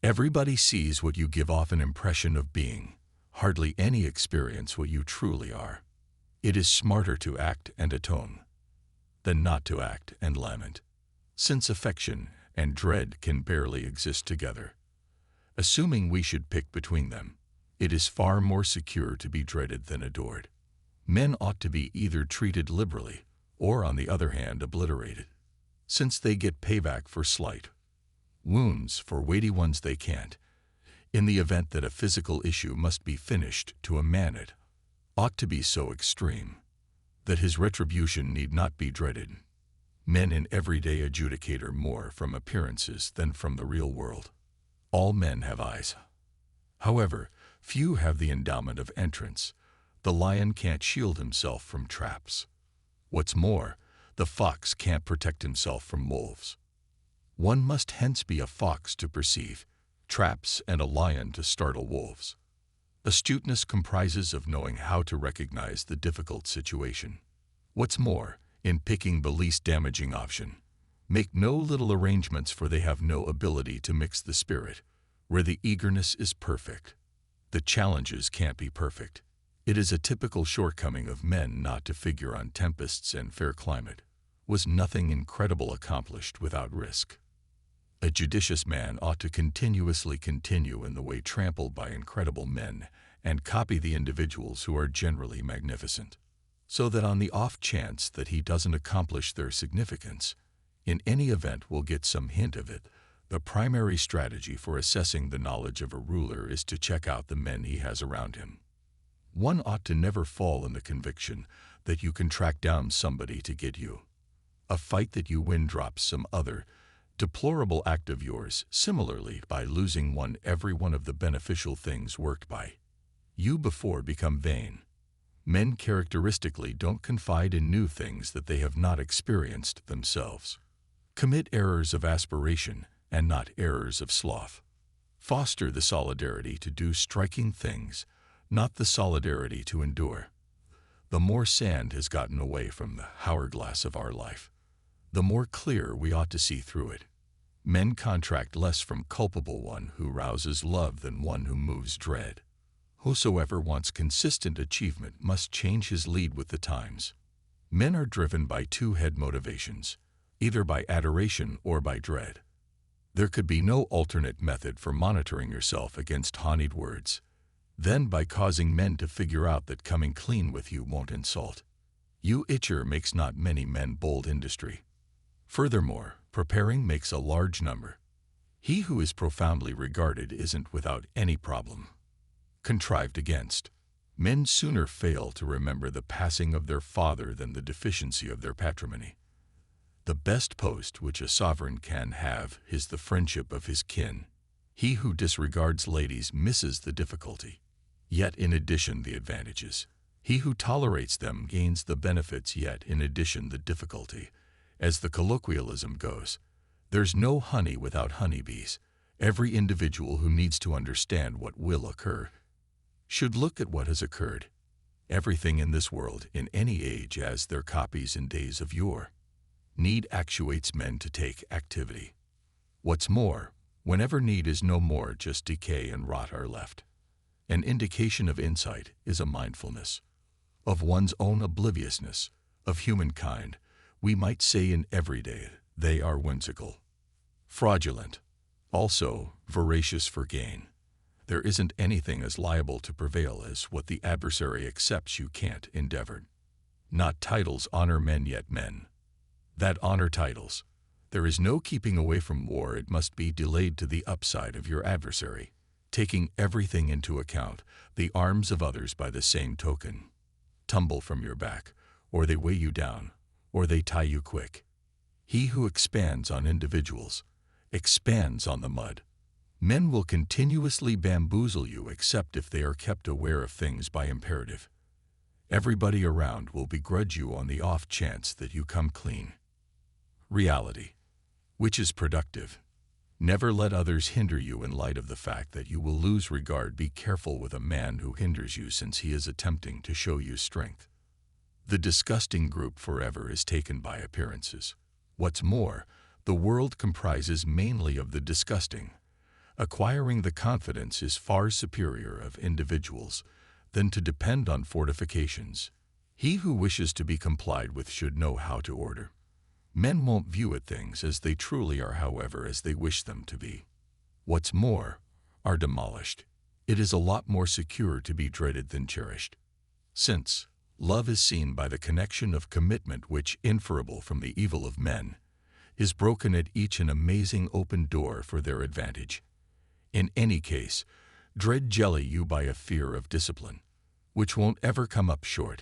Everybody sees what you give off an impression of being, hardly any experience what you truly are. It is smarter to act and atone than not to act and lament, since affection and dread can barely exist together. Assuming we should pick between them, it is far more secure to be dreaded than adored. Men ought to be either treated liberally or, on the other hand, obliterated, since they get payback for slight wounds for weighty ones they can't. In the event that a physical issue must be finished, to a man it ought to be so extreme that his retribution need not be dreaded. Men in everyday adjudicator more from appearances than from the real world. All men have eyes. However, few have the endowment of entrance. The lion can't shield himself from traps. What's more, the fox can't protect himself from wolves. One must hence be a fox to perceive traps and a lion to startle wolves. Astuteness comprises of knowing how to recognize the difficult situation. What's more, in picking the least damaging option, make no little arrangements, for they have no ability to mix the spirit. Where the eagerness is perfect, the challenges can't be perfect. It is a typical shortcoming of men not to figure on tempests and fair climate. Was nothing incredible accomplished without risk? A judicious man ought to continuously continue in the way trampled by incredible men, and copy the individuals who are generally magnificent, so that on the off chance that he doesn't accomplish their significance, in any event will get some hint of it. The primary strategy for assessing the knowledge of a ruler is to check out the men he has around him. One ought to never fall in the conviction that you can track down somebody to get you. A fight that you win drops some other deplorable act of yours. Similarly, by losing one, every one of the beneficial things worked by you before become vain. Men characteristically don't confide in new things that they have not experienced themselves. Commit errors of aspiration and not errors of sloth. Foster the solidarity to do striking things, not the solidarity to endure. The more sand has gotten away from the hourglass of our life, the more clear we ought to see through it. Men contract less from culpable one who rouses love than one who moves dread. Whosoever wants consistent achievement must change his lead with the times. Men are driven by two head motivations, either by adoration or by dread. There could be no alternate method for monitoring yourself against honeyed words than by causing men to figure out that coming clean with you won't insult you. Itcher makes not many men bold industry. Furthermore, preparing makes a large number. He who is profoundly regarded isn't without any problem contrived against. Men sooner fail to remember the passing of their father than the deficiency of their patrimony. The best post which a sovereign can have is the friendship of his kin. He who disregards ladies misses the difficulty, yet in addition the advantages. He who tolerates them gains the benefits, yet in addition the difficulty. As the colloquialism goes, there's no honey without honeybees. Every individual who needs to understand what will occur should look at what has occurred. Everything in this world, in any age, as their copies in days of yore. Need actuates men to take activity. What's more, whenever need is no more, just decay and rot are left. An indication of insight is a mindfulness of one's own obliviousness. Of humankind, we might say in everyday, they are whimsical, fraudulent, also voracious for gain. There isn't anything as liable to prevail as what the adversary accepts you can't endeavor. Not titles honor men, yet men that honor titles. There is no keeping away from war. It must be delayed to the upside of your adversary, taking everything into account. The arms of others by the same token tumble from your back, or they weigh you down, or they tie you quick. He who expands on individuals expands on the mud. Men will continuously bamboozle you except if they are kept aware of things by imperative. Everybody around will begrudge you on the off chance that you come clean. Reality, which is productive. Never let others hinder you in light of the fact that you will lose regard. Be careful with a man who hinders you, since he is attempting to show you strength. The disgusting group forever is taken by appearances. What's more, the world comprises mainly of the disgusting. Acquiring the confidence is far superior of individuals than to depend on fortifications. He who wishes to be complied with should know how to order. Men won't view at things as they truly are, however, as they wish them to be. What's more, are demolished. It is a lot more secure to be dreaded than cherished. Since love is seen by the connection of commitment which, inferable from the evil of men, is broken at each an amazing open door for their advantage. In any case, dread jelly you by a fear of discipline, which won't ever come up short.